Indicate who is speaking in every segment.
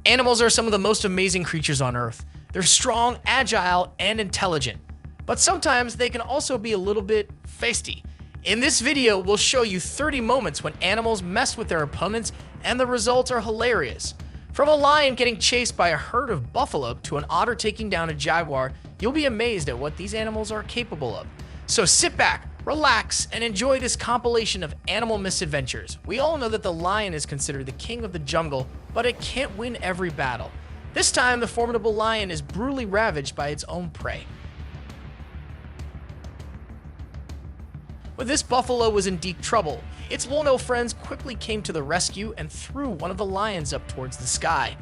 Speaker 1: Animals are some of the most amazing creatures on Earth. They're strong, agile, and intelligent. But sometimes they can also be a little bit feisty. In this video, we'll show you 30 moments when animals mess with their opponents, and the results are hilarious. From a lion getting chased by a herd of buffalo to an otter taking down a jaguar, you'll be amazed at what these animals are capable of. So sit back, relax, and enjoy this compilation of animal misadventures. We all know that the lion is considered the king of the jungle, but it can't win every battle. This time, the formidable lion is brutally ravaged by its own prey. When this buffalo was in deep trouble, its loyal friends quickly came to the rescue and threw one of the lions up towards the sky.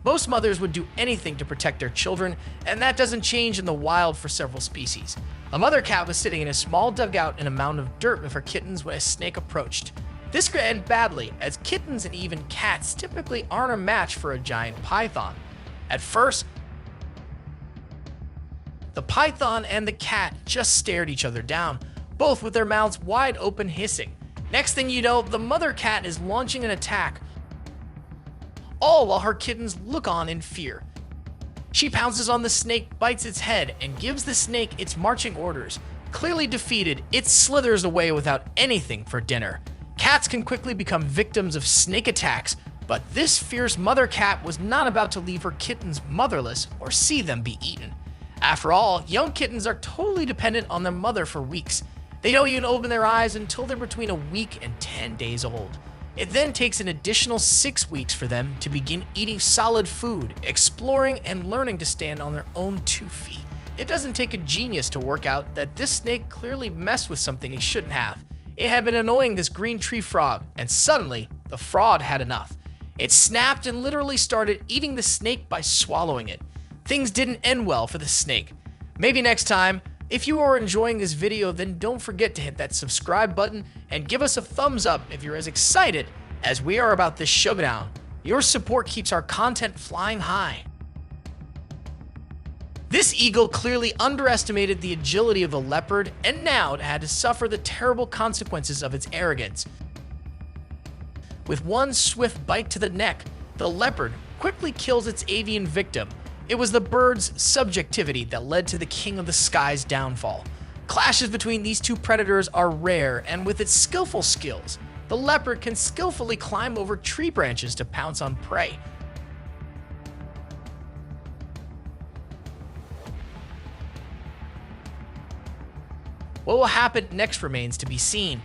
Speaker 1: Most mothers would do anything to protect their children, and that doesn't change in the wild for several species. A mother cat was sitting in a small dugout in a mound of dirt with her kittens when a snake approached. This could end badly, as kittens and even cats typically aren't a match for a giant python. At first, the python and the cat just stared each other down, both with their mouths wide open hissing. Next thing you know, the mother cat is launching an attack, all while her kittens look on in fear. She pounces on the snake, bites its head, and gives the snake its marching orders. Clearly defeated, it slithers away without anything for dinner. Cats can quickly become victims of snake attacks, but this fierce mother cat was not about to leave her kittens motherless or see them be eaten. After all, young kittens are totally dependent on their mother for weeks. They don't even open their eyes until they're between a week and 10 days old. It then takes an additional 6 weeks for them to begin eating solid food, exploring, and learning to stand on their own 2 feet. It doesn't take a genius to work out that this snake clearly messed with something he shouldn't have. It had been annoying this green tree frog, and suddenly, the frog had enough. It snapped and literally started eating the snake by swallowing it. Things didn't end well for the snake. Maybe next time. If you are enjoying this video, then don't forget to hit that subscribe button and give us a thumbs up if you're as excited as we are about this showdown. Your support keeps our content flying high. This eagle clearly underestimated the agility of the leopard, and now it had to suffer the terrible consequences of its arrogance. With one swift bite to the neck, the leopard quickly kills its avian victim. It was the bird's subjectivity that led to the king of the sky's downfall. Clashes between these two predators are rare, and with its skillful skills, the leopard can skillfully climb over tree branches to pounce on prey. What will happen next remains to be seen.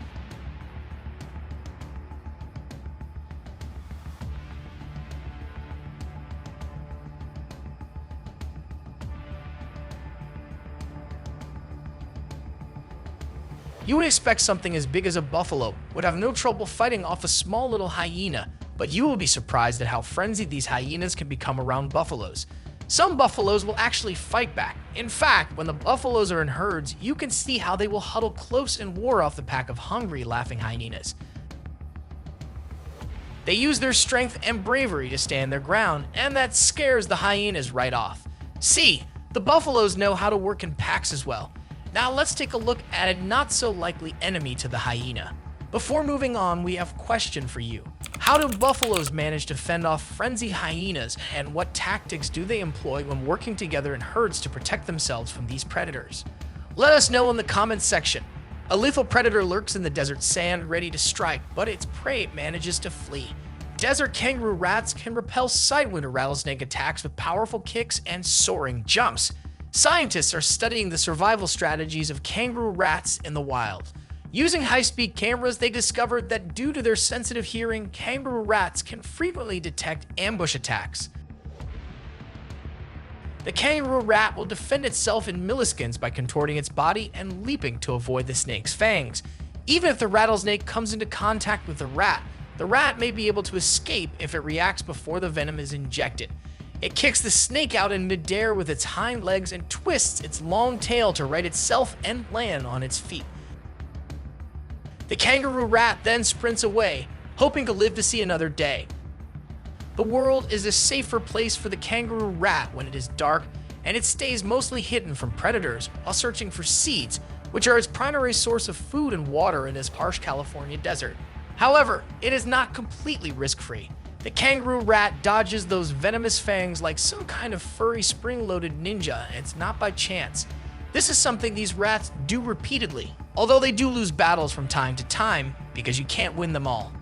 Speaker 1: You would expect something as big as a buffalo would have no trouble fighting off a small little hyena, but you will be surprised at how frenzied these hyenas can become around buffaloes. Some buffaloes will actually fight back. In fact, when the buffaloes are in herds, you can see how they will huddle close and ward off the pack of hungry, laughing hyenas. They use their strength and bravery to stand their ground, and that scares the hyenas right off. See, the buffaloes know how to work in packs as well. Now let's take a look at a not-so-likely enemy to the hyena. Before moving on, we have a question for you. How do buffaloes manage to fend off frenzied hyenas, and what tactics do they employ when working together in herds to protect themselves from these predators? Let us know in the comments section. A lethal predator lurks in the desert sand, ready to strike, but its prey manages to flee. Desert kangaroo rats can repel sidewinder rattlesnake attacks with powerful kicks and soaring jumps. Scientists are studying the survival strategies of kangaroo rats in the wild. Using high-speed cameras, they discovered that due to their sensitive hearing, kangaroo rats can frequently detect ambush attacks. The kangaroo rat will defend itself in milliseconds by contorting its body and leaping to avoid the snake's fangs. Even if the rattlesnake comes into contact with the rat may be able to escape if it reacts before the venom is injected. It kicks the snake out in midair with its hind legs and twists its long tail to right itself and land on its feet. The kangaroo rat then sprints away, hoping to live to see another day. The world is a safer place for the kangaroo rat when it is dark, and it stays mostly hidden from predators while searching for seeds, which are its primary source of food and water in this harsh California desert. However, it is not completely risk-free. The kangaroo rat dodges those venomous fangs like some kind of furry spring-loaded ninja, and it's not by chance. This is something these rats do repeatedly, although they do lose battles from time to time because you can't win them all.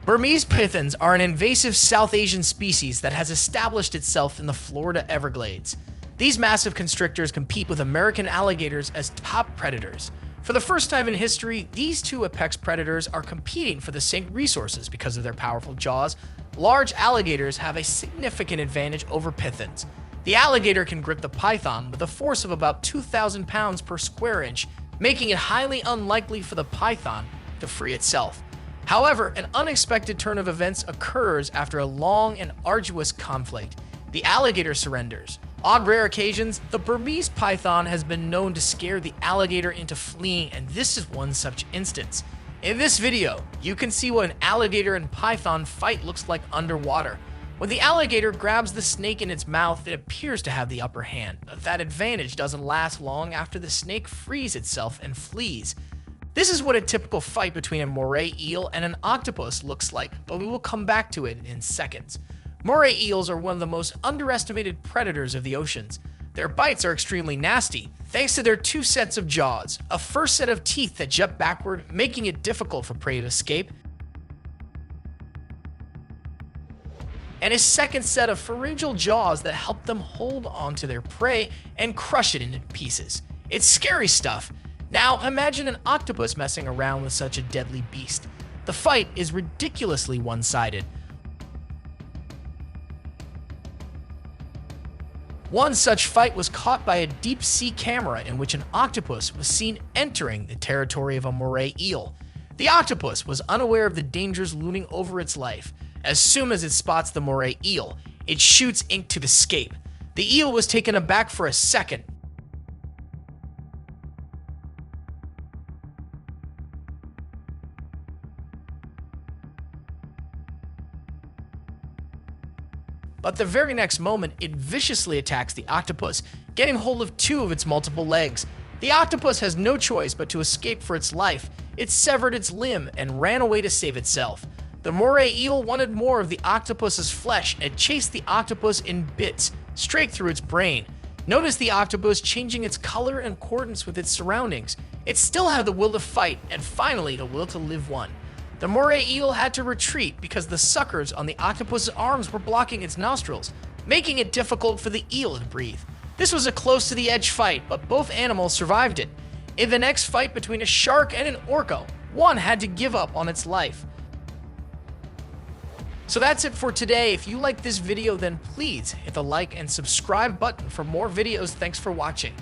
Speaker 1: Burmese pythons are an invasive South Asian species that has established itself in the Florida Everglades. These massive constrictors compete with American alligators as top predators. For the first time in history, these two apex predators are competing for the same resources because of their powerful jaws. Large alligators have a significant advantage over pythons. The alligator can grip the python with a force of about 2,000 pounds per square inch, making it highly unlikely for the python to free itself. However, an unexpected turn of events occurs after a long and arduous conflict. The alligator surrenders. On rare occasions, the Burmese python has been known to scare the alligator into fleeing, and this is one such instance. In this video, you can see what an alligator and python fight looks like underwater. When the alligator grabs the snake in its mouth, it appears to have the upper hand, but that advantage doesn't last long after the snake frees itself and flees. This is what a typical fight between a moray eel and an octopus looks like, but we will come back to it in seconds. Moray eels are one of the most underestimated predators of the oceans. Their bites are extremely nasty, thanks to their two sets of jaws, a first set of teeth that jut backward, making it difficult for prey to escape, and a second set of pharyngeal jaws that help them hold onto their prey and crush it into pieces. It's scary stuff. Now imagine an octopus messing around with such a deadly beast. The fight is ridiculously one-sided. One such fight was caught by a deep-sea camera in which an octopus was seen entering the territory of a moray eel. The octopus was unaware of the dangers looming over its life. As soon as it spots the moray eel, it shoots ink to escape. The eel was taken aback for a second. But the very next moment, it viciously attacks the octopus, getting hold of two of its multiple legs. The octopus has no choice but to escape for its life. It severed its limb and ran away to save itself. The moray eel wanted more of the octopus's flesh and chased the octopus in bits, straight through its brain. Notice the octopus changing its color in accordance with its surroundings. It still had the will to fight, and finally the will to live one. The moray eel had to retreat because the suckers on the octopus's arms were blocking its nostrils, making it difficult for the eel to breathe. This was a close-to-the-edge fight, but both animals survived it. In the next fight between a shark and an orca, one had to give up on its life. So that's it for today. If you like this video, then please hit the like and subscribe button for more videos. Thanks for watching.